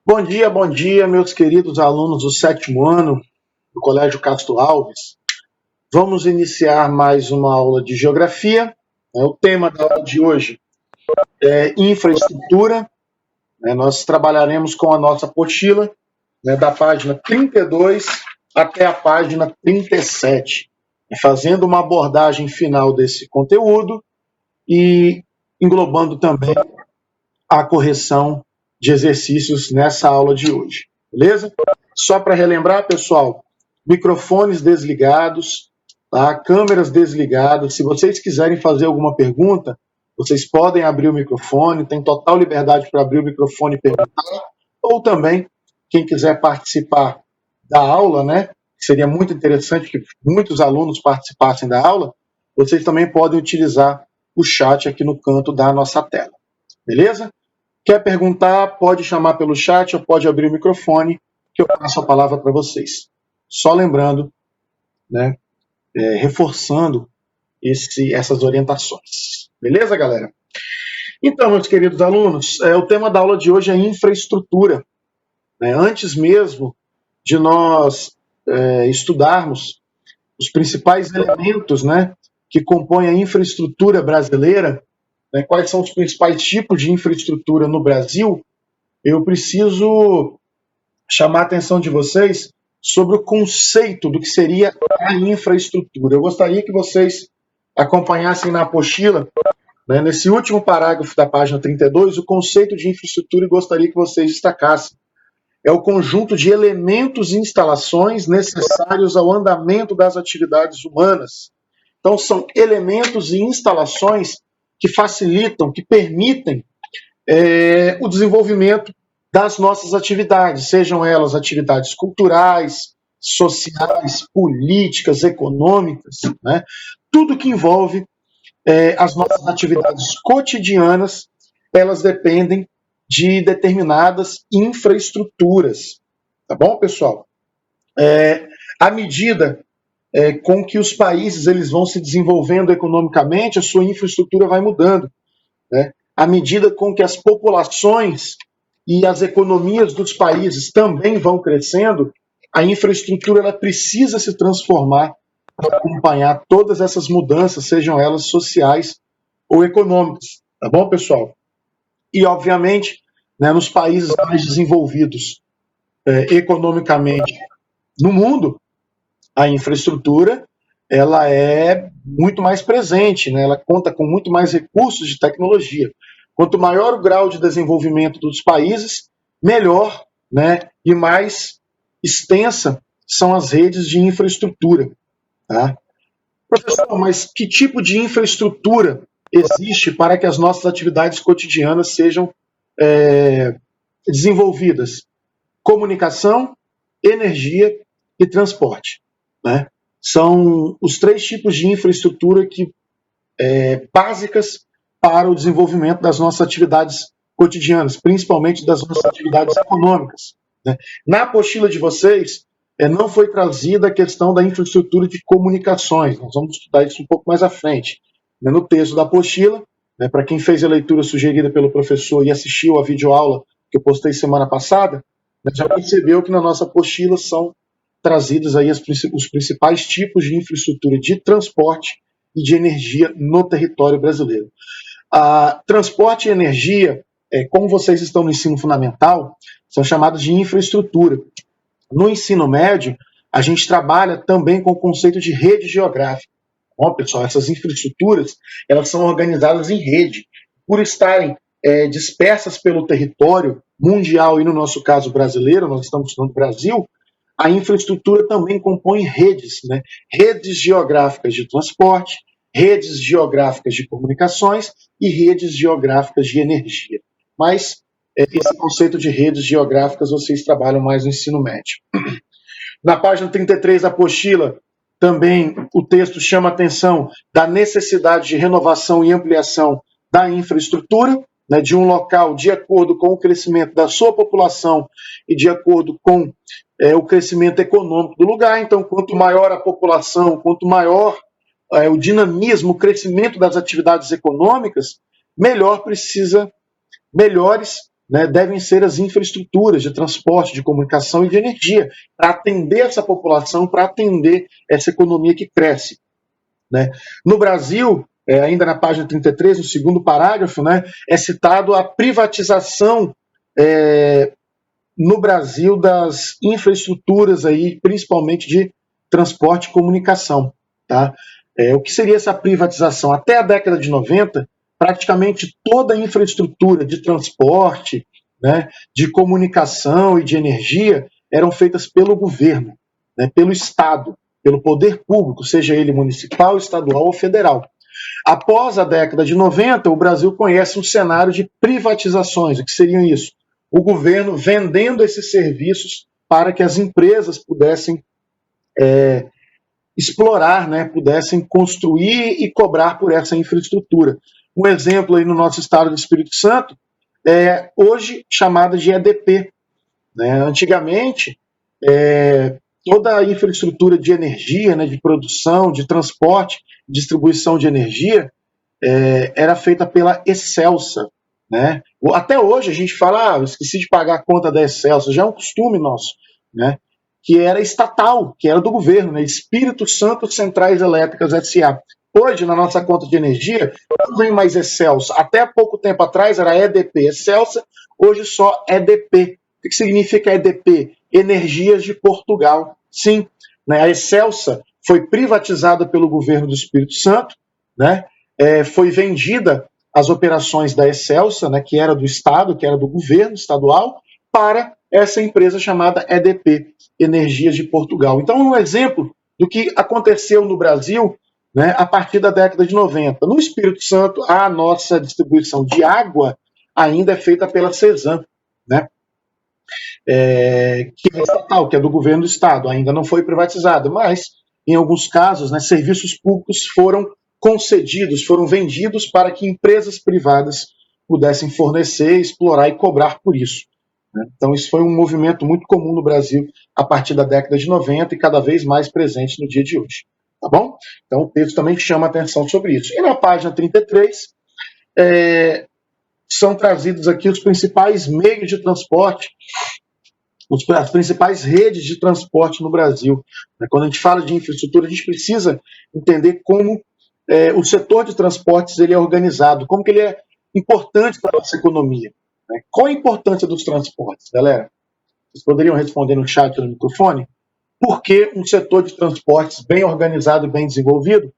Bom dia, meus queridos alunos do sétimo ano do Colégio Castro Alves. Vamos iniciar mais uma aula de geografia. O tema da aula de hoje é infraestrutura. Nós trabalharemos com a nossa apostila, da página 32 até a página 37, fazendo uma abordagem final desse conteúdo e englobando também a correção de exercícios nessa aula de hoje, beleza? Só para relembrar, pessoal, microfones desligados, tá? Câmeras desligadas. Se vocês quiserem fazer alguma pergunta, vocês podem abrir o microfone, tem total liberdade para abrir o microfone e perguntar, ou também, quem quiser participar da aula, seria muito interessante que muitos alunos participassem da aula, vocês também podem utilizar o chat aqui no canto da nossa tela, beleza? Quer perguntar, pode chamar pelo chat ou pode abrir o microfone, que eu passo a palavra para vocês. Só lembrando, reforçando essas orientações. Beleza, galera? Então, meus queridos alunos, o tema da aula de hoje é infraestrutura. Antes mesmo de nós estudarmos os principais elementos que compõem a infraestrutura brasileira, quais são os principais tipos de infraestrutura no Brasil, eu preciso chamar a atenção de vocês sobre o conceito do que seria a infraestrutura. Eu gostaria que vocês acompanhassem na apostila, nesse último parágrafo da página 32, o conceito de infraestrutura, e gostaria que vocês destacassem. É o conjunto de elementos e instalações necessários ao andamento das atividades humanas. Então, são elementos e instalações que facilitam, que permitem o desenvolvimento das nossas atividades, sejam elas atividades culturais, sociais, políticas, econômicas, tudo que envolve as nossas atividades cotidianas, elas dependem de determinadas infraestruturas. Tá bom, pessoal? À medida com que os países eles vão se desenvolvendo economicamente, a sua infraestrutura vai mudando. À medida com que as populações e as economias dos países também vão crescendo, a infraestrutura ela precisa se transformar para acompanhar todas essas mudanças, sejam elas sociais ou econômicas. Tá bom, pessoal? E, obviamente, nos países mais desenvolvidos economicamente no mundo, a infraestrutura ela é muito mais presente, ela conta com muito mais recursos de tecnologia. Quanto maior o grau de desenvolvimento dos países, melhor e mais extensa são as redes de infraestrutura. Tá? Professor, mas que tipo de infraestrutura existe para que as nossas atividades cotidianas sejam desenvolvidas? Comunicação, energia e transporte. São os três tipos de infraestrutura básicas para o desenvolvimento das nossas atividades cotidianas, principalmente das nossas atividades econômicas. Na apostila de vocês, não foi trazida a questão da infraestrutura de comunicações. Nós vamos estudar isso um pouco mais à frente. No texto da apostila, para quem fez a leitura sugerida pelo professor e assistiu à videoaula que eu postei semana passada, já percebeu que na nossa apostila são trazidos aí os principais tipos de infraestrutura de transporte e de energia no território brasileiro. Transporte e energia, como vocês estão no ensino fundamental, são chamados de infraestrutura. No ensino médio, a gente trabalha também com o conceito de rede geográfica. Bom, pessoal, essas infraestruturas elas são organizadas em rede. Por estarem dispersas pelo território mundial e, no nosso caso, brasileiro, nós estamos estudando Brasil, a infraestrutura também compõe redes, redes geográficas de transporte, redes geográficas de comunicações e redes geográficas de energia. Mas esse conceito de redes geográficas vocês trabalham mais no ensino médio. Na página 33 da apostila, também o texto chama a atenção da necessidade de renovação e ampliação da infraestrutura, de um local de acordo com o crescimento da sua população e de acordo com o crescimento econômico do lugar. Então, quanto maior a população, quanto maior o dinamismo, o crescimento das atividades econômicas, melhores né, devem ser as infraestruturas de transporte, de comunicação e de energia, para atender essa população, para atender essa economia que cresce. Né? No Brasil, ainda na página 33, no segundo parágrafo, né, é citado a privatização no Brasil das infraestruturas, aí, principalmente de transporte e comunicação. Tá? O que seria essa privatização? Até a década de 90, praticamente toda a infraestrutura de transporte, né, de comunicação e de energia eram feitas pelo governo, né, pelo Estado, pelo poder público, seja ele municipal, estadual ou federal. Após a década de 90, o Brasil conhece um cenário de privatizações. O que seriam isso? O governo vendendo esses serviços para que as empresas pudessem explorar, né, pudessem construir e cobrar por essa infraestrutura. Um exemplo aí no nosso estado do Espírito Santo é hoje chamada de EDP. Né? Antigamente, toda a infraestrutura de energia, né, de produção, de transporte, distribuição de energia, era feita pela Excelsa. Né? Até hoje a gente fala, esqueci de pagar a conta da Excelsa, já é um costume nosso, né? Que era estatal, que era do governo, né? Espírito Santo Centrais Elétricas S.A. Hoje, na nossa conta de energia, não vem mais Excelsa. Até pouco tempo atrás era EDP, Excelsa, hoje só EDP. O que significa EDP? Energias de Portugal. Sim, né? A Excelsa foi privatizada pelo governo do Espírito Santo, né? Foi vendida as operações da Excelsa, né, que era do Estado, que era do governo estadual, para essa empresa chamada EDP, Energias de Portugal. Então, um exemplo do que aconteceu no Brasil, né, a partir da década de 90. No Espírito Santo, a nossa distribuição de água ainda é feita pela CESAM, né, que é estatal, que é do governo do Estado, ainda não foi privatizada, mas, em alguns casos, né, serviços públicos foram concedidos, foram vendidos para que empresas privadas pudessem fornecer, explorar e cobrar por isso. Então, isso foi um movimento muito comum no Brasil a partir da década de 90 e cada vez mais presente no dia de hoje. Tá bom? Então, o texto também chama atenção sobre isso. E na página 33, são trazidos aqui os principais meios de transporte, as principais redes de transporte no Brasil. Quando a gente fala de infraestrutura, a gente precisa entender como o setor de transportes ele é organizado, como que ele é importante para a nossa economia. Qual a importância dos transportes, galera? Vocês poderiam responder no chat ou no microfone? Por que um setor de transportes bem organizado e bem desenvolvido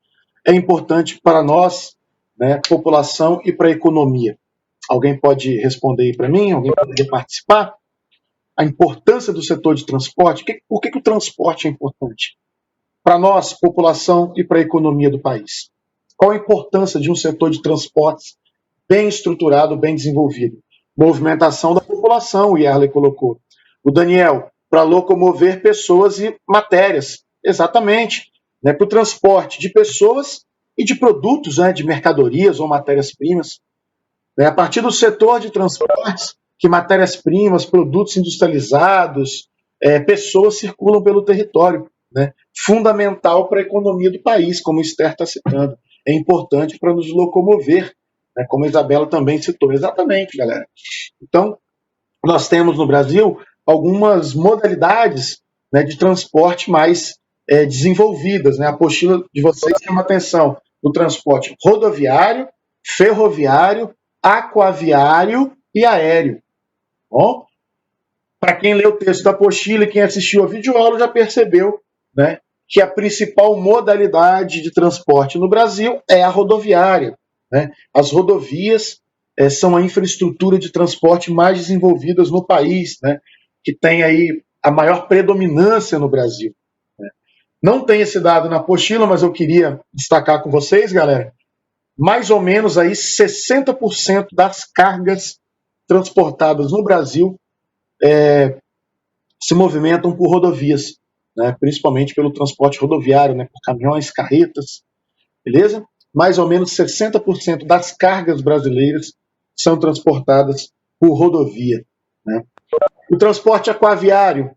é importante para nós, né, população e para a economia? Alguém pode responder aí para mim? Alguém pode participar? A importância do setor de transporte, por que o transporte é importante? Para nós, população e para a economia do país. Qual a importância de um setor de transportes bem estruturado, bem desenvolvido? Movimentação da população, o Yarley colocou. O Daniel, para locomover pessoas e matérias. Exatamente. Né, para o transporte de pessoas e de produtos, né, de mercadorias ou matérias-primas. A partir do setor de transportes, que matérias-primas, produtos industrializados, pessoas circulam pelo território. Né? Fundamental para a economia do país, como o Esther está citando. É importante para nos locomover, né? Como a Isabela também citou. Exatamente, galera. Então, nós temos no Brasil algumas modalidades, né, de transporte mais desenvolvidas. Né? A apostila de vocês chama atenção do transporte rodoviário, ferroviário, aquaviário e aéreo. Bom, para quem leu o texto da apostila e quem assistiu a videoaula já percebeu, né, que a principal modalidade de transporte no Brasil é a rodoviária. Né? As rodovias são a infraestrutura de transporte mais desenvolvidas no país, né, que tem aí a maior predominância no Brasil. Né? Não tem esse dado na apostila, mas eu queria destacar com vocês, galera, mais ou menos aí 60% das cargas transportadas no Brasil se movimentam por rodovias, né, principalmente pelo transporte rodoviário, né, por caminhões, carretas, beleza? Mais ou menos 60% das cargas brasileiras são transportadas por rodovia. Né? O transporte aquaviário,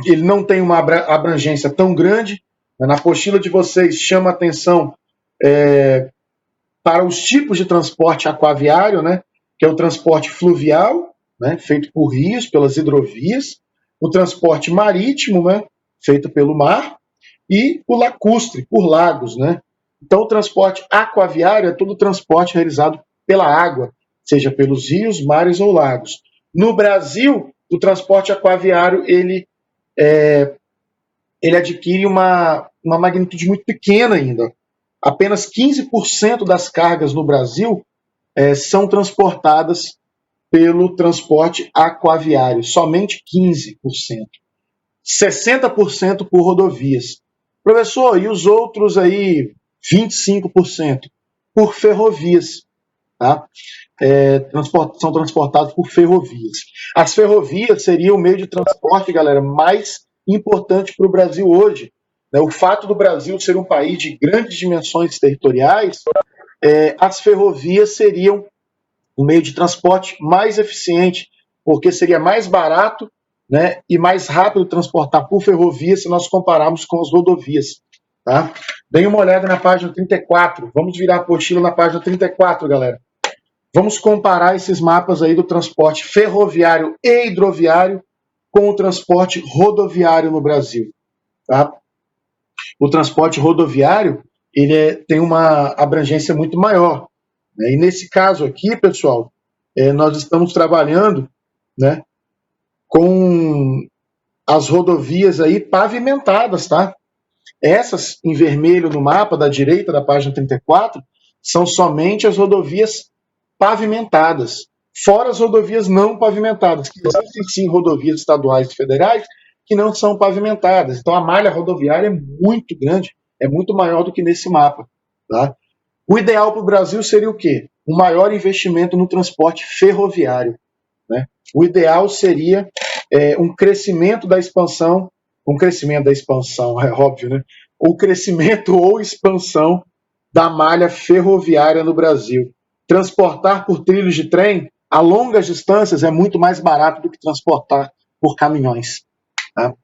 ele não tem uma abrangência tão grande. Né? Na apostila de vocês chama atenção para os tipos de transporte aquaviário, né? Que é o transporte fluvial, né, feito por rios, pelas hidrovias, o transporte marítimo, né, feito pelo mar, e o lacustre, por lagos, né? Então, o transporte aquaviário é todo o transporte realizado pela água, seja pelos rios, mares ou lagos. No Brasil, o transporte aquaviário ele adquire uma magnitude muito pequena ainda. Apenas 15% das cargas no Brasil são transportadas pelo transporte aquaviário, somente 15%. 60% por rodovias. Professor, e os outros aí 25% por ferrovias, tá? São transportados por ferrovias. As ferrovias seriam o meio de transporte, galera, mais importante para o Brasil hoje. O fato do Brasil ser um país de grandes dimensões territoriais, as ferrovias seriam o meio de transporte mais eficiente, porque seria mais barato, né, e mais rápido transportar por ferrovia se nós compararmos com as rodovias. Tá? Deem uma olhada na página 34. Vamos virar a apostila na página 34, galera. Vamos comparar esses mapas aí do transporte ferroviário e hidroviário com o transporte rodoviário no Brasil. Tá? O transporte rodoviário tem uma abrangência muito maior. Né? E nesse caso aqui, pessoal, nós estamos trabalhando, né, com as rodovias aí pavimentadas, tá? Essas em vermelho no mapa da direita da página 34 são somente as rodovias pavimentadas, fora as rodovias não pavimentadas, que existem sim rodovias estaduais e federais que não são pavimentadas. Então a malha rodoviária é muito grande, é muito maior do que nesse mapa, tá? O ideal para o Brasil seria o quê? Um maior investimento no transporte ferroviário, né? O ideal seria um crescimento da expansão, é óbvio, né? O crescimento ou expansão da malha ferroviária no Brasil. Transportar por trilhos de trem a longas distâncias é muito mais barato do que transportar por caminhões. Tá?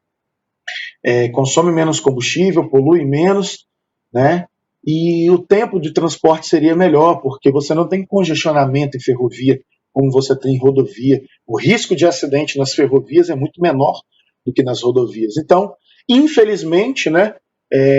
Consome menos combustível, polui menos, né? E o tempo de transporte seria melhor, porque você não tem congestionamento em ferrovia, como você tem em rodovia. O risco de acidente nas ferrovias é muito menor do que nas rodovias. Então, infelizmente, né,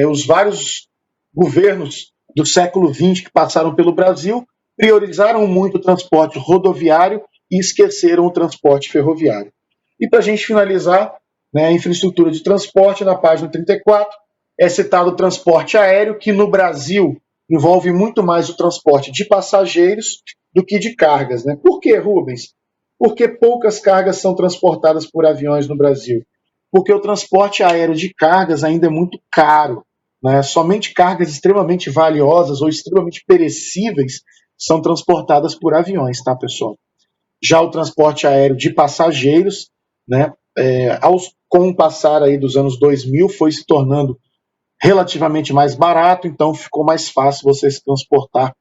os vários governos do século XX que passaram pelo Brasil priorizaram muito o transporte rodoviário e esqueceram o transporte ferroviário. E para a gente finalizar, né, a infraestrutura de transporte, na página 34, é citado o transporte aéreo, que no Brasil envolve muito mais o transporte de passageiros do que de cargas. Né? Por que, Rubens? Porque poucas cargas são transportadas por aviões no Brasil. Porque o transporte aéreo de cargas ainda é muito caro. Né? Somente cargas extremamente valiosas ou extremamente perecíveis são transportadas por aviões, tá, pessoal? Já o transporte aéreo de passageiros, né, com o passar aí dos anos 2000, foi se tornando relativamente mais barato, então ficou mais fácil você se transportar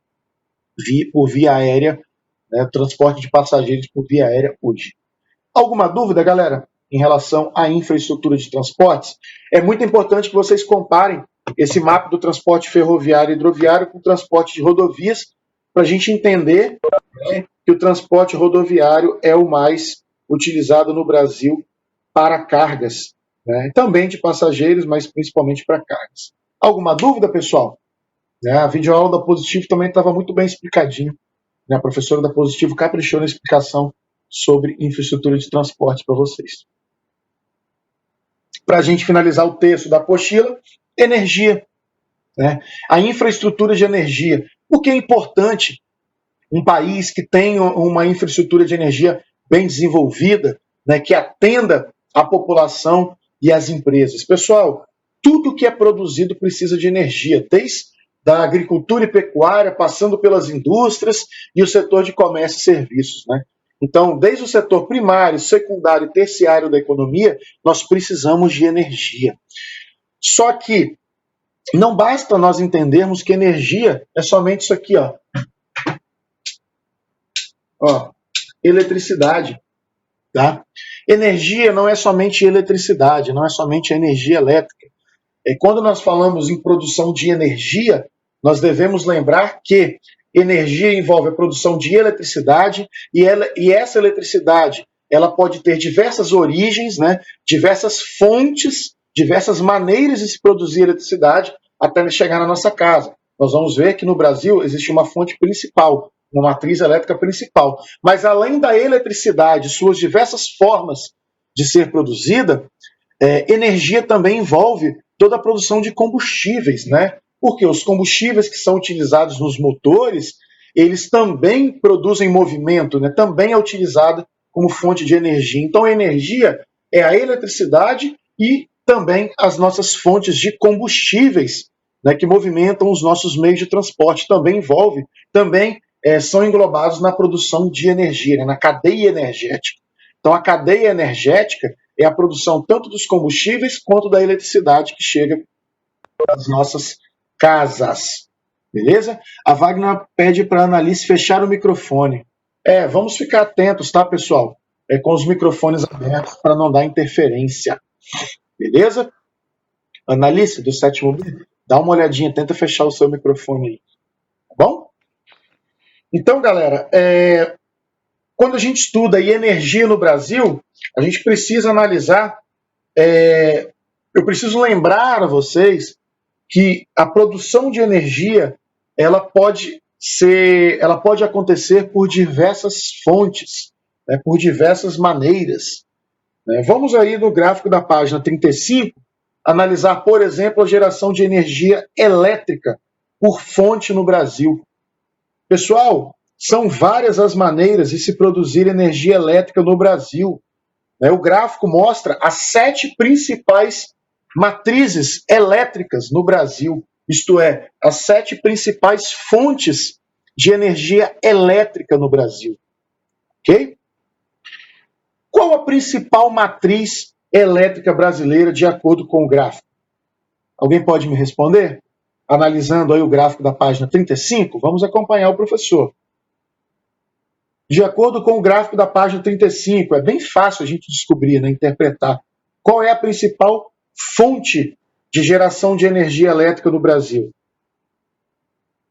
por via aérea, né, transporte de passageiros por via aérea hoje. Alguma dúvida, galera, em relação à infraestrutura de transportes? É muito importante que vocês comparem esse mapa do transporte ferroviário e hidroviário com o transporte de rodovias, para a gente entender, né, que o transporte rodoviário é o mais utilizado no Brasil para cargas, né, também de passageiros, mas principalmente para cargas. Alguma dúvida, pessoal? A videoaula da Positivo também estava muito bem explicadinho. A professora da Positivo caprichou na explicação sobre infraestrutura de transporte para vocês. Para a gente finalizar o texto da apostila, energia. Né? A infraestrutura de energia. Por que é importante um país que tenha uma infraestrutura de energia bem desenvolvida, né, que atenda a população e as empresas? Pessoal, tudo que é produzido precisa de energia, desde da agricultura e pecuária, passando pelas indústrias e o setor de comércio e serviços. Né? Então, desde o setor primário, secundário e terciário da economia, nós precisamos de energia. Só que não basta nós entendermos que energia é somente isso aqui, ó, eletricidade. Tá? Energia não é somente eletricidade, não é somente energia elétrica. Quando nós falamos em produção de energia, nós devemos lembrar que energia envolve a produção de eletricidade, e essa eletricidade ela pode ter diversas origens, né, diversas fontes, diversas maneiras de se produzir eletricidade até chegar na nossa casa. Nós vamos ver que no Brasil existe uma fonte principal, uma matriz elétrica principal. Mas além da eletricidade, suas diversas formas de ser produzida, energia também envolve toda a produção de combustíveis, né? Porque os combustíveis que são utilizados nos motores, eles também produzem movimento, né? Também é utilizada como fonte de energia. Então a energia é a eletricidade e também as nossas fontes de combustíveis, né, que movimentam os nossos meios de transporte. Também são englobados na produção de energia, né, na cadeia energética. Então a cadeia energética é a produção tanto dos combustíveis quanto da eletricidade que chega às nossas casas. Beleza? A Wagner pede para a Annalise fechar o microfone. Vamos ficar atentos, tá, pessoal? Com os microfones abertos para não dar interferência. Beleza? Annalise, do 7º B, dá uma olhadinha, tenta fechar o seu microfone aí. Tá bom? Então, galera, quando a gente estuda energia no Brasil, a gente precisa analisar, eu preciso lembrar a vocês que a produção de energia ela pode acontecer por diversas fontes, né, por diversas maneiras. Né? Vamos aí no gráfico da página 35, analisar, por exemplo, a geração de energia elétrica por fonte no Brasil. Pessoal, são várias as maneiras de se produzir energia elétrica no Brasil. O gráfico mostra as 7 principais matrizes elétricas no Brasil, isto é, as 7 principais fontes de energia elétrica no Brasil. Ok? Qual a principal matriz elétrica brasileira de acordo com o gráfico? Alguém pode me responder? Analisando aí o gráfico da página 35, vamos acompanhar o professor. De acordo com o gráfico da página 35, é bem fácil a gente descobrir, né, interpretar qual é a principal fonte de geração de energia elétrica no Brasil.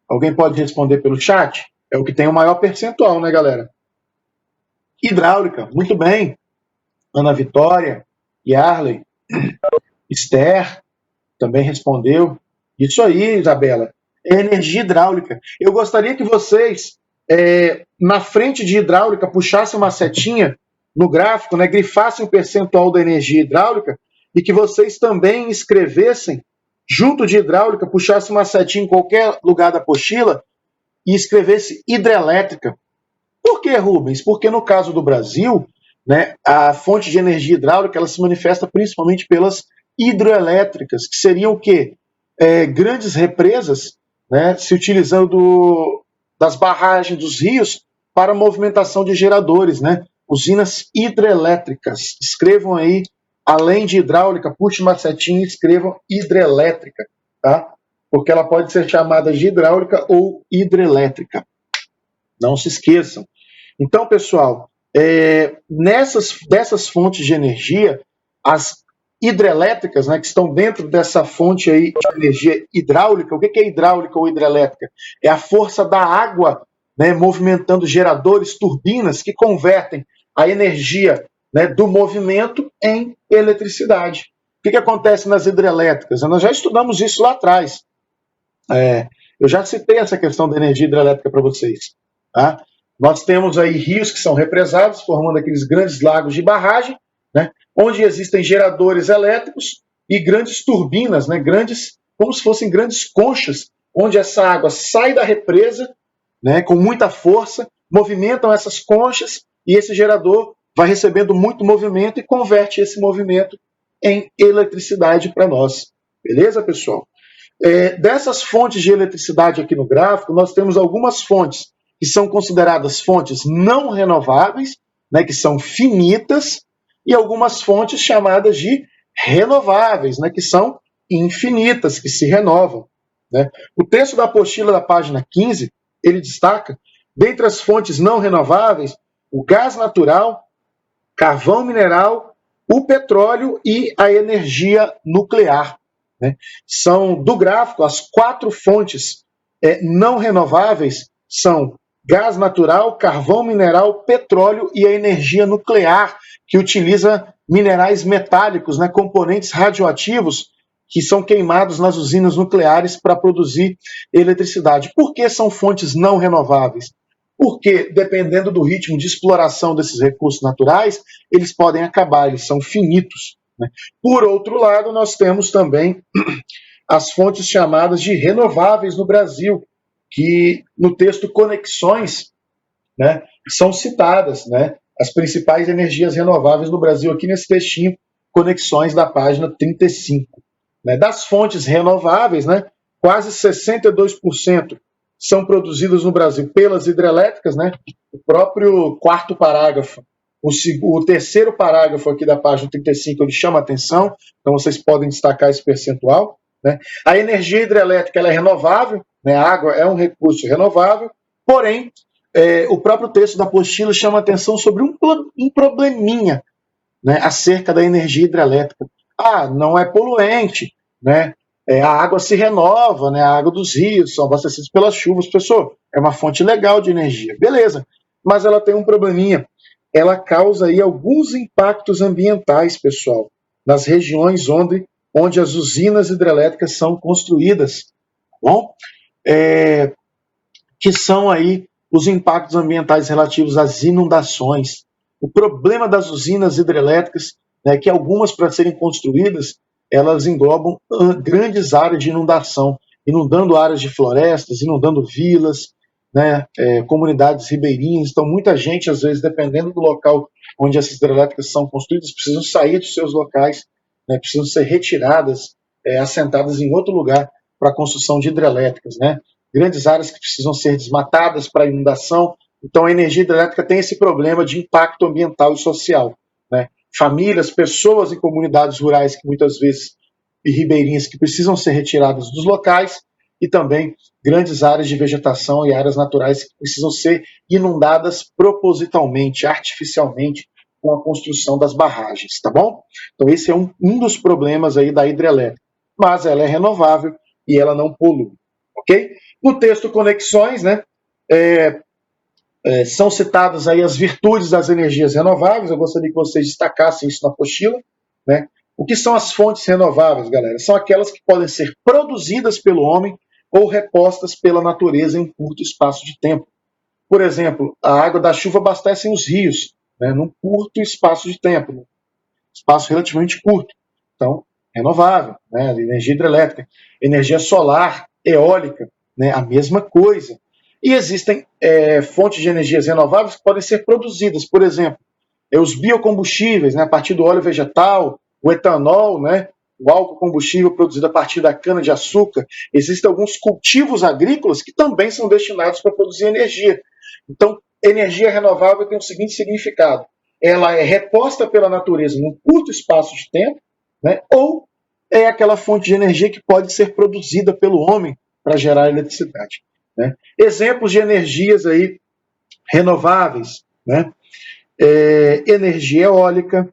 Alguém pode responder pelo chat? É o que tem o maior percentual, né, galera? Hidráulica, muito bem. Ana Vitória, Yarley, Esther também respondeu. Isso aí, Isabela. É energia hidráulica. Eu gostaria que vocês, na frente de hidráulica, puxassem uma setinha no gráfico, né, grifassem o percentual da energia hidráulica e que vocês também escrevessem, junto de hidráulica, puxassem uma setinha em qualquer lugar da apostila e escrevesse hidrelétrica. Por que, Rubens? Porque no caso do Brasil, né, a fonte de energia hidráulica ela se manifesta principalmente pelas hidroelétricas, que seriam o quê? Grandes represas, né, se utilizando das barragens dos rios para a movimentação de geradores, né? Usinas hidrelétricas. Escrevam aí, além de hidráulica, puxe uma setinha e escrevam hidrelétrica, tá? Porque ela pode ser chamada de hidráulica ou hidrelétrica. Não se esqueçam. Então, pessoal, dessas fontes de energia, as hidrelétricas, né, que estão dentro dessa fonte aí de energia hidráulica. O que é hidráulica ou hidrelétrica? É a força da água, né, movimentando geradores, turbinas, que convertem a energia, né, do movimento em eletricidade. O que acontece nas hidrelétricas? Nós já estudamos isso lá atrás. Eu já citei essa questão da energia hidrelétrica para vocês. Tá? Nós temos aí rios que são represados, formando aqueles grandes lagos de barragem, né, onde existem geradores elétricos e grandes turbinas, né, como se fossem grandes conchas, onde essa água sai da represa, né, com muita força, movimentam essas conchas e esse gerador vai recebendo muito movimento e converte esse movimento em eletricidade para nós. Beleza, pessoal? Dessas fontes de eletricidade aqui no gráfico, nós temos algumas fontes que são consideradas fontes não renováveis, né, que são finitas, e algumas fontes chamadas de renováveis, né, que são infinitas, que se renovam. Né? O texto da apostila da página 15, ele destaca, dentre as fontes não renováveis, o gás natural, carvão mineral, o petróleo e a energia nuclear. Né? São, do gráfico, as 4 fontes não renováveis são gás natural, carvão mineral, petróleo e a energia nuclear, que utiliza minerais metálicos, né, componentes radioativos, que são queimados nas usinas nucleares para produzir eletricidade. Por que são fontes não renováveis? Porque, dependendo do ritmo de exploração desses recursos naturais, eles podem acabar, eles são finitos, né? Por outro lado, nós temos também as fontes chamadas de renováveis no Brasil, que no texto Conexões, né, são citadas, né, as principais energias renováveis no Brasil, aqui nesse textinho Conexões da página 35. Né, das fontes renováveis, né, quase 62% são produzidas no Brasil pelas hidrelétricas, né, o próprio quarto parágrafo, o terceiro parágrafo aqui da página 35, ele chama a atenção, então vocês podem destacar esse percentual. Né? A energia hidrelétrica ela é renovável, né? A água é um recurso renovável, porém, o próprio texto da apostila chama a atenção sobre um probleminha, né, acerca da energia hidrelétrica. Ah, não é poluente, né? A água se renova, né? A água dos rios são abastecidos pelas chuvas. Pessoal, é uma fonte legal de energia, beleza, mas ela tem um probleminha. Ela causa aí alguns impactos ambientais, pessoal, nas regiões onde as usinas hidrelétricas são construídas, tá bom? Que são aí os impactos ambientais relativos às inundações. O problema das usinas hidrelétricas é que algumas, para serem construídas, elas englobam grandes áreas de inundação, inundando áreas de florestas, inundando vilas, né, comunidades ribeirinhas. Então, muita gente, às vezes, dependendo do local onde essas hidrelétricas são construídas, precisam sair dos seus locais, né, precisam ser retiradas, assentadas em outro lugar para a construção de hidrelétricas, né? Grandes áreas que precisam ser desmatadas para inundação. Então, a energia hidrelétrica tem esse problema de impacto ambiental e social, né? Famílias, pessoas em comunidades rurais que muitas vezes e ribeirinhas que precisam ser retiradas dos locais e também grandes áreas de vegetação e áreas naturais que precisam ser inundadas propositalmente, artificialmente, com a construção das barragens, tá bom? Então esse é um dos problemas aí da hidrelétrica, mas ela é renovável e ela não polui, ok? No texto Conexões, né, são citadas aí as virtudes das energias renováveis. Eu gostaria que vocês destacassem isso na apostila, né? O que são as fontes renováveis, galera? São aquelas que podem ser produzidas pelo homem ou repostas pela natureza em curto espaço de tempo. Por exemplo, a água da chuva abastece os rios, né, num curto espaço de tempo, num espaço relativamente curto. Então, renovável, né, energia hidrelétrica, energia solar, eólica, né, a mesma coisa. E existem fontes de energias renováveis que podem ser produzidas, por exemplo, os biocombustíveis, né, a partir do óleo vegetal, o etanol, né, o álcool combustível produzido a partir da cana-de-açúcar. Existem alguns cultivos agrícolas que também são destinados para produzir energia. Então, energia renovável tem o seguinte significado: ela é reposta pela natureza num curto espaço de tempo, né, ou é aquela fonte de energia que pode ser produzida pelo homem para gerar eletricidade. Né? Exemplos de energias aí renováveis, né? Energia eólica,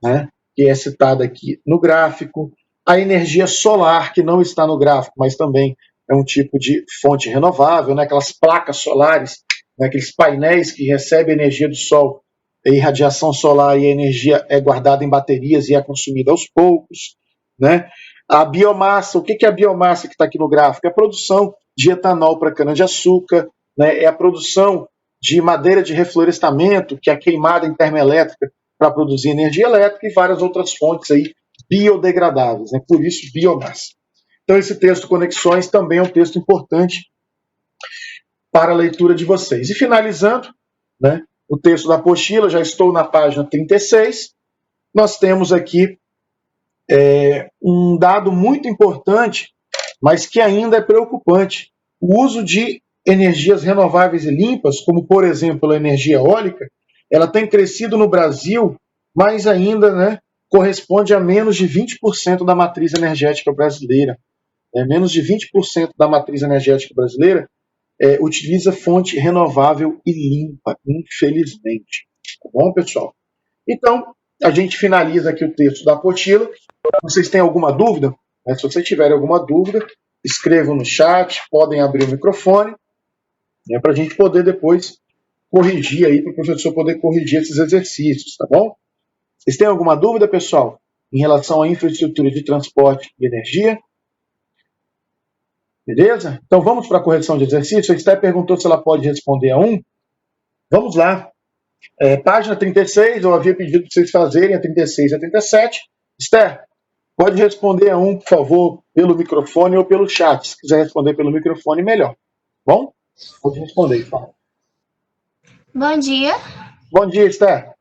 né, que é citada aqui no gráfico, a energia solar, que não está no gráfico, mas também é um tipo de fonte renovável, né, aquelas placas solares, né, aqueles painéis que recebem energia do sol e radiação solar, e a energia é guardada em baterias e é consumida aos poucos. Né? A biomassa, o que é a biomassa que está aqui no gráfico? É a produção de etanol para cana-de-açúcar, né, é a produção de madeira de reflorestamento, que é queimada em termoelétrica para produzir energia elétrica, e várias outras fontes aí biodegradáveis, né? Por isso biomassa. Então esse texto Conexões também é um texto importante para a leitura de vocês. E finalizando, né, o texto da apostila, já estou na página 36, nós temos aqui um dado muito importante, mas que ainda é preocupante: o uso de energias renováveis e limpas, como por exemplo a energia eólica, ela tem crescido no Brasil, mas ainda, né, corresponde a menos de 20% da matriz energética brasileira. Menos de 20% da matriz energética brasileira utiliza fonte renovável e limpa, infelizmente. Tá bom, pessoal? Então, a gente finaliza aqui o texto da apostila. Vocês têm alguma dúvida? Se vocês tiverem alguma dúvida, escrevam no chat, podem abrir o microfone. né, para a gente poder depois corrigir aí, para o professor poder corrigir esses exercícios, tá bom? Vocês têm alguma dúvida, pessoal, em relação à infraestrutura de transporte e energia? Beleza? Então vamos para a correção de exercício. A Esther perguntou se ela pode responder a um. Vamos lá. Página 36, eu havia pedido para vocês fazerem a 36 e a 37. Esther, pode responder a um, por favor, pelo microfone ou pelo chat. Se quiser responder pelo microfone, melhor. Bom? Pode responder, fala. Bom dia. Bom dia, Esther.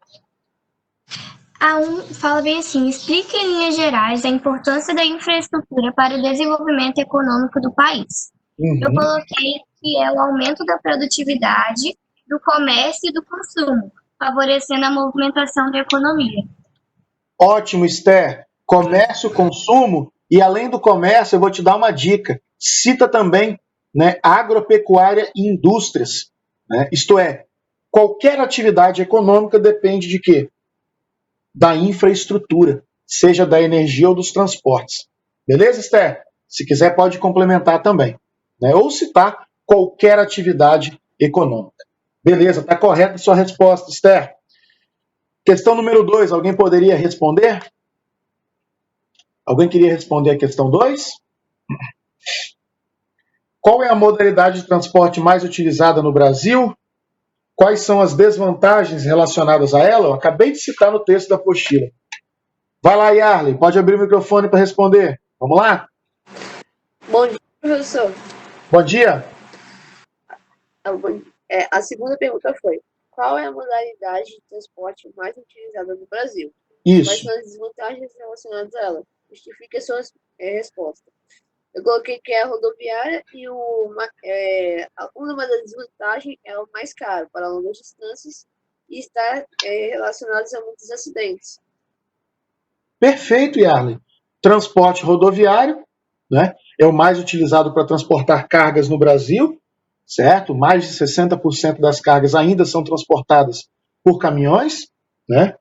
A 1 fala bem assim: explique em linhas gerais a importância da infraestrutura para o desenvolvimento econômico do país. Eu coloquei que é o aumento da produtividade, do comércio e do consumo, favorecendo a movimentação da economia. Ótimo, Esther. Comércio, consumo, e além do comércio, eu vou te dar uma dica. Cita também, né, agropecuária e indústrias. Né? Isto é, qualquer atividade econômica depende de quê? Da infraestrutura, seja da energia ou dos transportes. Beleza, Esther? Se quiser, pode complementar também. Né? Ou citar qualquer atividade econômica. Beleza, está correta a sua resposta, Esther. Questão número 2, alguém poderia responder? Alguém queria responder a questão 2? Qual é a modalidade de transporte mais utilizada no Brasil? Quais são as desvantagens relacionadas a ela? Eu acabei de citar no texto da apostila. Vai lá, Yarley, pode abrir o microfone para responder. Vamos lá? Bom dia, professor. Bom dia. A segunda pergunta foi: qual é a modalidade de transporte mais utilizada no Brasil? Isso. Quais são as desvantagens relacionadas a ela? Justifique a sua resposta. Eu coloquei que é a rodoviária e uma das desvantagens é o mais caro para longas distâncias e está relacionado a muitos acidentes. Perfeito, Yarley. Transporte rodoviário, né, é o mais utilizado para transportar cargas no Brasil, certo? Mais de 60% das cargas ainda são transportadas por caminhões, né?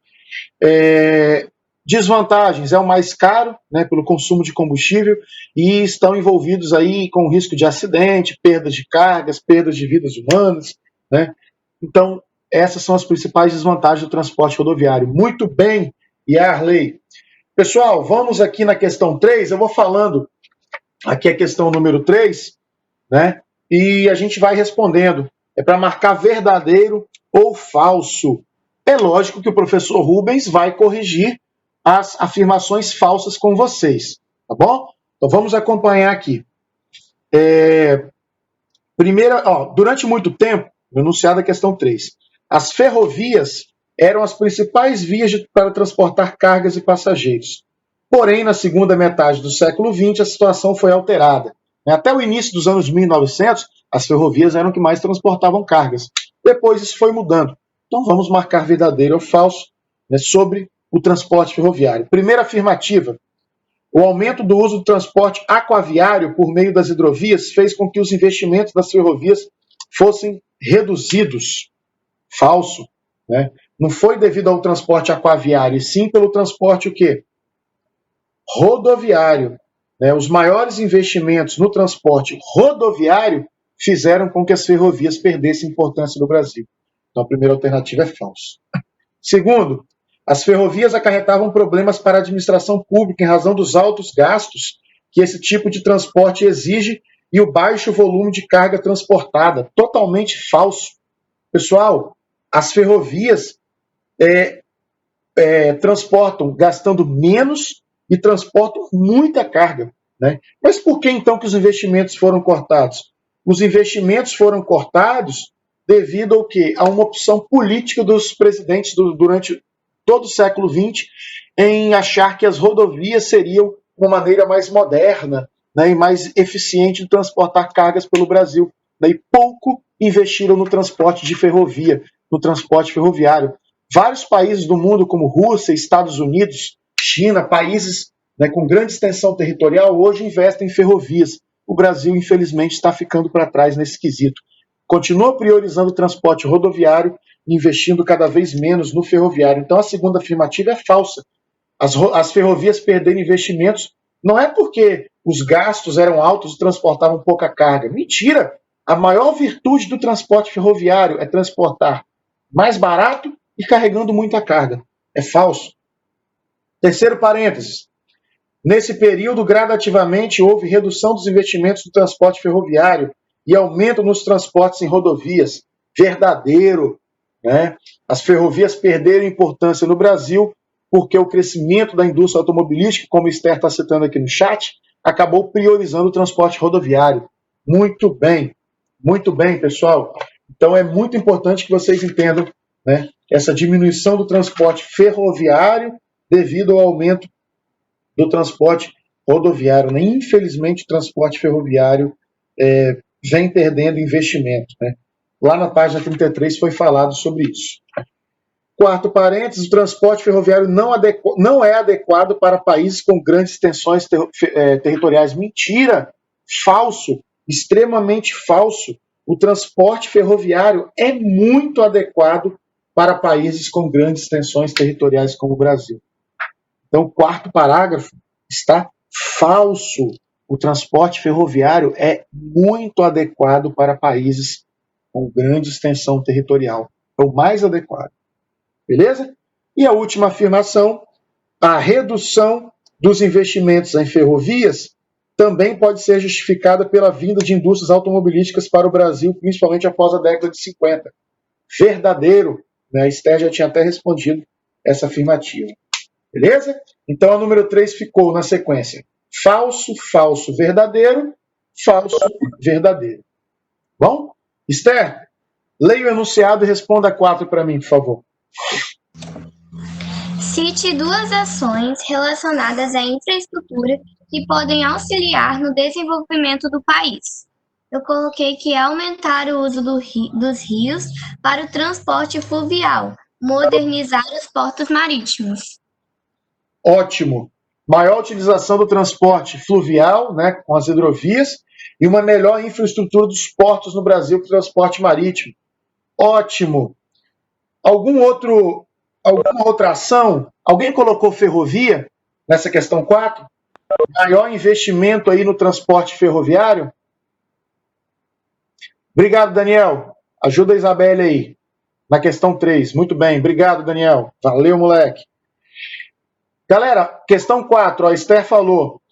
Desvantagens, é o mais caro, né, pelo consumo de combustível, e estão envolvidos aí com risco de acidente, perdas de cargas, perdas de vidas humanas, né? Então, essas são as principais desvantagens do transporte rodoviário. Muito bem, Yarley. Pessoal, vamos aqui na questão 3, eu vou falando aqui a questão número 3, né? E a gente vai respondendo. É para marcar verdadeiro ou falso. É lógico que o professor Rubens vai corrigir as afirmações falsas com vocês, tá bom? Então vamos acompanhar aqui. Durante muito tempo, enunciado a questão 3, as ferrovias eram as principais vias para transportar cargas e passageiros. Porém, na segunda metade do século XX, a situação foi alterada. Até o início dos anos 1900, as ferrovias eram que mais transportavam cargas. Depois isso foi mudando. Então vamos marcar verdadeiro ou falso, né, sobre o transporte ferroviário. Primeira afirmativa: o aumento do uso do transporte aquaviário por meio das hidrovias fez com que os investimentos das ferrovias fossem reduzidos. Falso. Né? Não foi devido ao transporte aquaviário, e sim pelo transporte o quê? Rodoviário. Né? Os maiores investimentos no transporte rodoviário fizeram com que as ferrovias perdessem importância no Brasil. Então a primeira alternativa é falso. Segundo, as ferrovias acarretavam problemas para a administração pública em razão dos altos gastos que esse tipo de transporte exige e o baixo volume de carga transportada. Totalmente falso. Pessoal, as ferrovias transportam gastando menos e transportam muita carga. Né? Mas por que então que os investimentos foram cortados? Os investimentos foram cortados devido ao quê? A uma opção política dos presidentes durante todo o século XX em achar que as rodovias seriam uma maneira mais moderna, né, e mais eficiente de transportar cargas pelo Brasil. Né, e pouco investiram no transporte de ferrovia, no transporte ferroviário. Vários países do mundo, como Rússia, Estados Unidos, China, países, né, com grande extensão territorial, hoje investem em ferrovias. O Brasil, infelizmente, está ficando para trás nesse quesito. Continua priorizando o transporte rodoviário, investindo cada vez menos no ferroviário. Então, a segunda afirmativa é falsa. As ferrovias perderam investimentos não é porque os gastos eram altos e transportavam pouca carga. Mentira! a maior virtude do transporte ferroviário é transportar mais barato e carregando muita carga. É falso. Terceiro parênteses. Nesse período, gradativamente, houve redução dos investimentos no transporte ferroviário e aumento nos transportes em rodovias. Verdadeiro. Né? As ferrovias perderam importância no Brasil porque o crescimento da indústria automobilística, como o Esther está citando aqui no chat, acabou priorizando o transporte rodoviário. Muito bem, pessoal. Então é muito importante que vocês entendam, né, essa diminuição do transporte ferroviário devido ao aumento do transporte rodoviário. Né? Infelizmente, o transporte ferroviário vem perdendo investimento. Né? Lá na página 33 foi falado sobre isso. Quarto parênteses, o transporte ferroviário não é adequado para países com grandes extensões territoriais. Mentira! Falso! Extremamente falso. O transporte ferroviário é muito adequado para países com grandes extensões territoriais como o Brasil. Então, o quarto parágrafo está falso. O transporte ferroviário é muito adequado para países com grande extensão territorial. É o mais adequado. Beleza? E a última afirmação, a redução dos investimentos em ferrovias também pode ser justificada pela vinda de indústrias automobilísticas para o Brasil, principalmente após a década de 50. Verdadeiro. Né? A Esther já tinha até respondido essa afirmativa. Beleza? Então a número 3 ficou na sequência. Falso, falso, verdadeiro, falso, verdadeiro. Bom? Esther, leia o enunciado e responda a 4 para mim, por favor. Cite duas ações relacionadas à infraestrutura que podem auxiliar no desenvolvimento do país. Eu coloquei que é aumentar o uso dos rios para o transporte fluvial, modernizar os portos marítimos. Ótimo. Maior utilização do transporte fluvial, né, com as hidrovias, e uma melhor infraestrutura dos portos no Brasil para o transporte marítimo. Ótimo. Alguma outra ação? Alguém colocou ferrovia nessa questão 4? Maior investimento aí no transporte ferroviário? Obrigado, Daniel. Ajuda a Isabelle aí, na questão 3. Muito bem, obrigado, Daniel. Valeu, moleque. Galera, questão 4, a Esther falou,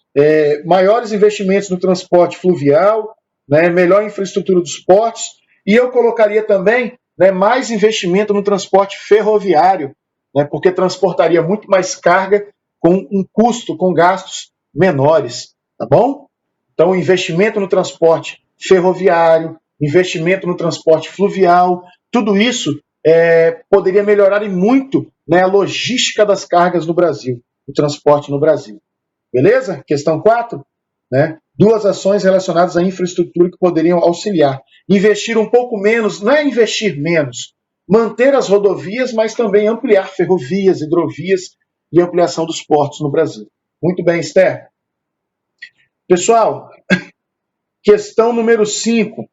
maiores investimentos no transporte fluvial, né, melhor infraestrutura dos portos, e eu colocaria também, né, mais investimento no transporte ferroviário, né, porque transportaria muito mais carga com um custo, com gastos menores, tá bom? Então, investimento no transporte ferroviário, investimento no transporte fluvial, tudo isso poderia melhorar muito, né, a logística das cargas no Brasil, o transporte no Brasil. Beleza? Questão 4, né? Duas ações relacionadas à infraestrutura que poderiam auxiliar. Investir um pouco menos, não é investir menos, manter as rodovias, mas também ampliar ferrovias, hidrovias e ampliação dos portos no Brasil. Muito bem, Esther. Pessoal, questão número 5,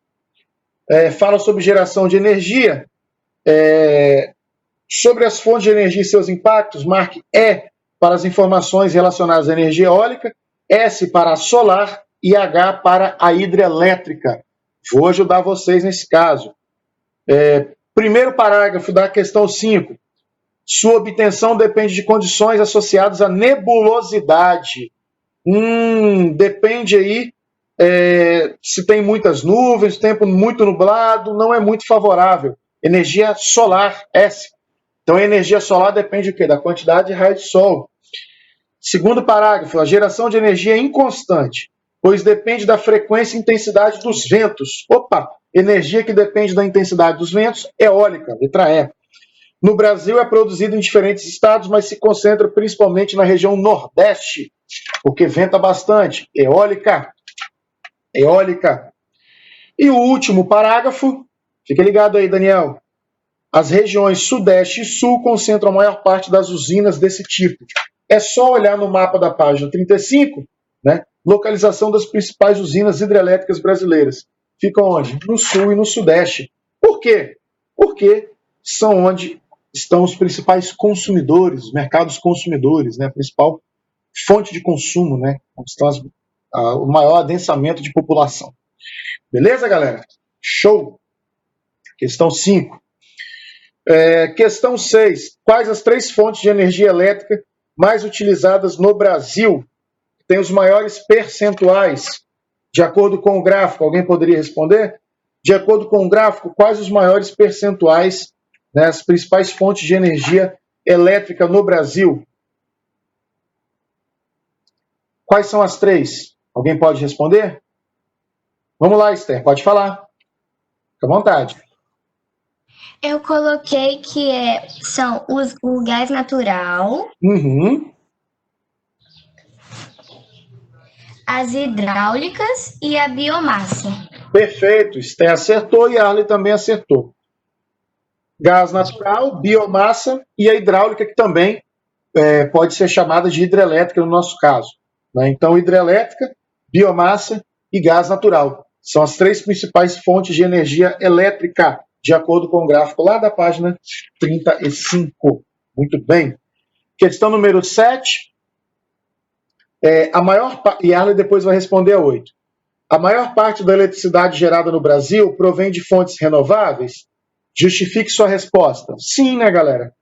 fala sobre geração de energia. Sobre as fontes de energia e seus impactos, marque E para as informações relacionadas à energia eólica, S para a solar e H para a hidrelétrica. Vou ajudar vocês nesse caso. Primeiro parágrafo da questão 5. Sua obtenção depende de condições associadas à nebulosidade. Depende aí se tem muitas nuvens, tempo muito nublado, não é muito favorável. Energia solar, S. Então, a energia solar depende do quê? Da quantidade de raio de sol. Segundo parágrafo, a geração de energia é inconstante, pois depende da frequência e intensidade dos ventos. Energia que depende da intensidade dos ventos, eólica, letra E. No Brasil é produzida em diferentes estados, mas se concentra principalmente na região nordeste, porque venta bastante. Eólica. Eólica. E o último parágrafo, fica ligado aí, Daniel. As regiões Sudeste e Sul concentram a maior parte das usinas desse tipo. É só olhar no mapa da página 35, né? Localização das principais usinas hidrelétricas brasileiras. Ficam onde? No Sul e no Sudeste. Por quê? Porque são onde estão os principais consumidores, os mercados consumidores, né? A principal fonte de consumo, né? Onde está o maior adensamento de população. Beleza, galera? Show! Questão 5. Questão 6. Quais as 3 fontes de energia elétrica mais utilizadas no Brasil? Tem os maiores percentuais, de acordo com o gráfico. Alguém poderia responder? De acordo com o gráfico, quais os maiores percentuais, né, as principais fontes de energia elétrica no Brasil? Quais são as 3? Alguém pode responder? Vamos lá, Esther, pode falar. Fica à vontade. Eu coloquei que são o gás natural, as hidráulicas e a biomassa. Perfeito, Esther acertou e a Arley também acertou. Gás natural, biomassa e a hidráulica, que também pode ser chamada de hidrelétrica no nosso caso, né? Então, hidrelétrica, biomassa e gás natural são as 3 principais fontes de energia elétrica, de acordo com o gráfico lá da página 35. Muito bem. Questão número 7. E a Arley depois vai responder a 8. A maior parte da eletricidade gerada no Brasil provém de fontes renováveis? Justifique sua resposta. Sim, né, galera?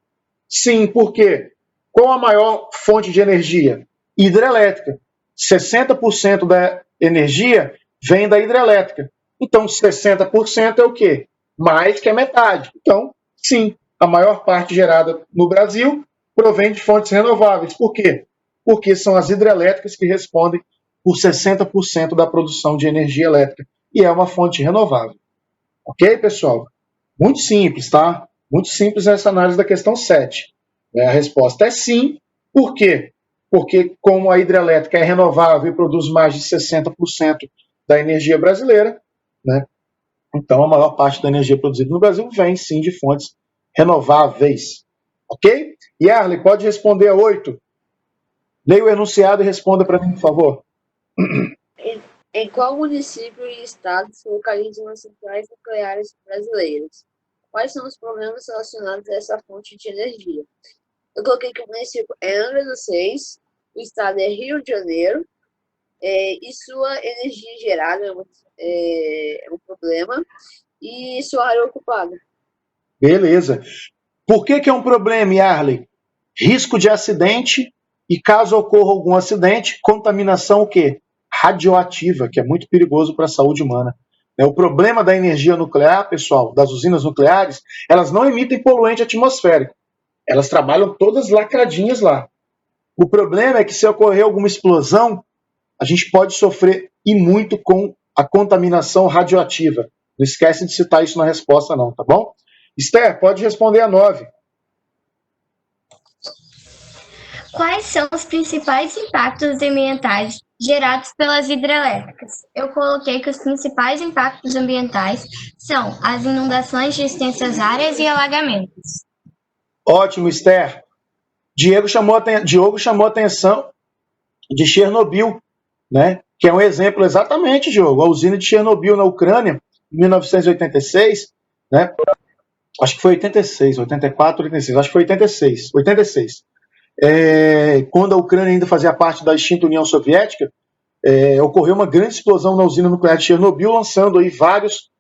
Sim, por quê? Qual a maior fonte de energia? Hidrelétrica. 60% da energia vem da hidrelétrica. Então, 60% é o quê? Mais que a metade. Então, sim, a maior parte gerada no Brasil provém de fontes renováveis. Por quê? Porque são as hidrelétricas que respondem por 60% da produção de energia elétrica. E é uma fonte renovável. Ok, pessoal? Muito simples, tá? Muito simples essa análise da questão 7. A resposta é sim. Por quê? Porque como a hidrelétrica é renovável e produz mais de 60% da energia brasileira, né? Então a maior parte da energia produzida no Brasil vem sim de fontes renováveis. Ok? E Arley, pode responder a 8. Leia o enunciado e responda para mim, por favor. Em qual município e estado se localizam as centrais nucleares brasileiras? Quais são os problemas relacionados a essa fonte de energia? Eu coloquei que o município é Angra dos Reis, o estado é Rio de Janeiro, e sua energia gerada é um problema, e sua área ocupada. Beleza. Por que é um problema, Arley? Risco de acidente e, caso ocorra algum acidente, contaminação o quê? Radioativa, que é muito perigoso para a saúde humana. O problema da energia nuclear, pessoal, das usinas nucleares, elas não emitem poluente atmosférico. Elas trabalham todas lacradinhas lá. O problema é que se ocorrer alguma explosão, a gente pode sofrer e muito com a contaminação radioativa. Não esquece de citar isso na resposta não, tá bom? Esther, pode responder a 9. Quais são os principais impactos ambientais gerados pelas hidrelétricas? Eu coloquei que os principais impactos ambientais são as inundações de extensas áreas e alagamentos. Ótimo, Esther. Diogo chamou a atenção de Chernobyl, né? Que é um exemplo exatamente, Diogo. A usina de Chernobyl na Ucrânia, em 1986, né? Acho que foi 86, 84, 86, acho que foi 86. Quando a Ucrânia ainda fazia parte da extinta União Soviética, ocorreu uma grande explosão na usina nuclear de Chernobyl, lançando aí vários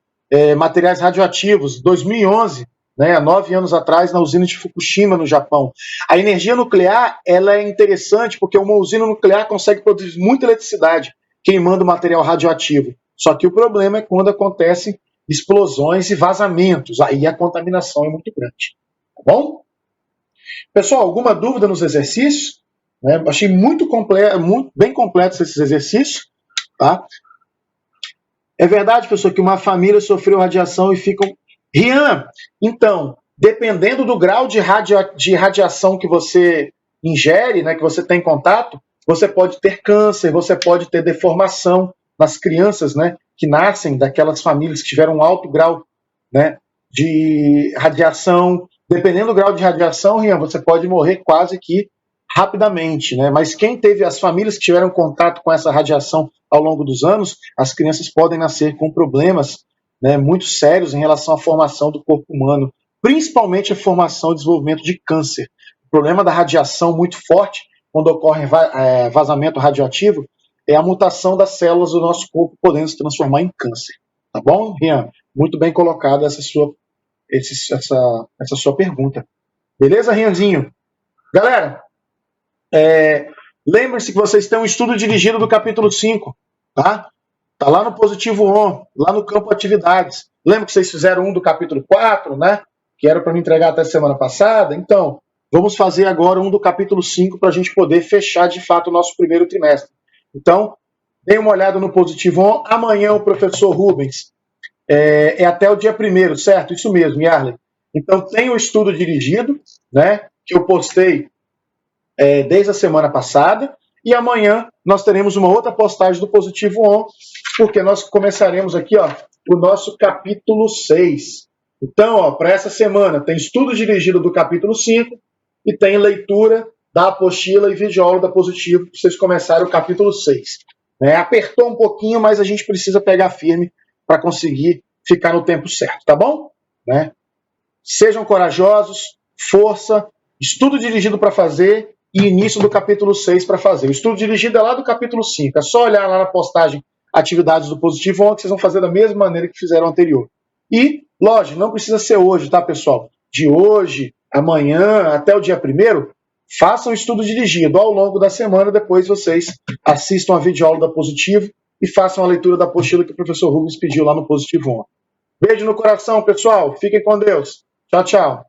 materiais radioativos. 2011, né, há 9 anos atrás, na usina de Fukushima, no Japão. A energia nuclear ela é interessante porque uma usina nuclear consegue produzir muita eletricidade queimando material radioativo. Só que o problema é quando acontecem explosões e vazamentos. Aí a contaminação é muito grande. Tá bom? Pessoal, alguma dúvida nos exercícios? Achei muito bem completos esses exercícios. Tá? É verdade, pessoal, que uma família sofreu radiação e ficam... Rian, então, dependendo do grau de radiação que você ingere, né, que você tem contato, você pode ter câncer, você pode ter deformação nas crianças, né, que nascem daquelas famílias que tiveram um alto grau, né, de radiação. Dependendo do grau de radiação, Rian, você pode morrer quase que rapidamente, né? Mas quem teve as famílias que tiveram contato com essa radiação ao longo dos anos, as crianças podem nascer com problemas, né, muito sérios em relação à formação do corpo humano, principalmente a formação e desenvolvimento de câncer. O problema da radiação muito forte, quando ocorre vazamento radioativo, é a mutação das células do nosso corpo podendo se transformar em câncer. Tá bom, Rian? Muito bem colocada essa sua pergunta. Beleza, Rianzinho? Galera, lembre-se que vocês têm um estudo dirigido do capítulo 5, tá? Tá lá no Positivo On, lá no campo Atividades. Lembra que vocês fizeram um do capítulo 4, né? Que era para me entregar até semana passada? Então, vamos fazer agora um do capítulo 5 para a gente poder fechar de fato o nosso primeiro trimestre. Então, dê uma olhada no Positivo On. Amanhã o professor Rubens é até o dia 1º, certo? Isso mesmo, Yarley. Então, tem o estudo dirigido, né? Que eu postei desde a semana passada. E amanhã nós teremos uma outra postagem do Positivo On, porque nós começaremos aqui, ó, o nosso capítulo 6. Então, para essa semana, tem estudo dirigido do capítulo 5 e tem leitura da apostila e videoaula da Positivo, para vocês começarem o capítulo 6. Apertou um pouquinho, mas a gente precisa pegar firme para conseguir ficar no tempo certo, tá bom? Sejam corajosos, força, estudo dirigido para fazer e início do capítulo 6 para fazer. O estudo dirigido é lá do capítulo 5. É só olhar lá na postagem atividades do Positivo On, que vocês vão fazer da mesma maneira que fizeram anterior. E, lógico, não precisa ser hoje, tá, pessoal? De hoje, amanhã, até o dia 1º, façam o estudo dirigido. Ao longo da semana, depois vocês assistam a videoaula da Positivo e façam a leitura da apostila que o professor Rubens pediu lá no Positivo On. Beijo no coração, pessoal. Fiquem com Deus. Tchau, tchau.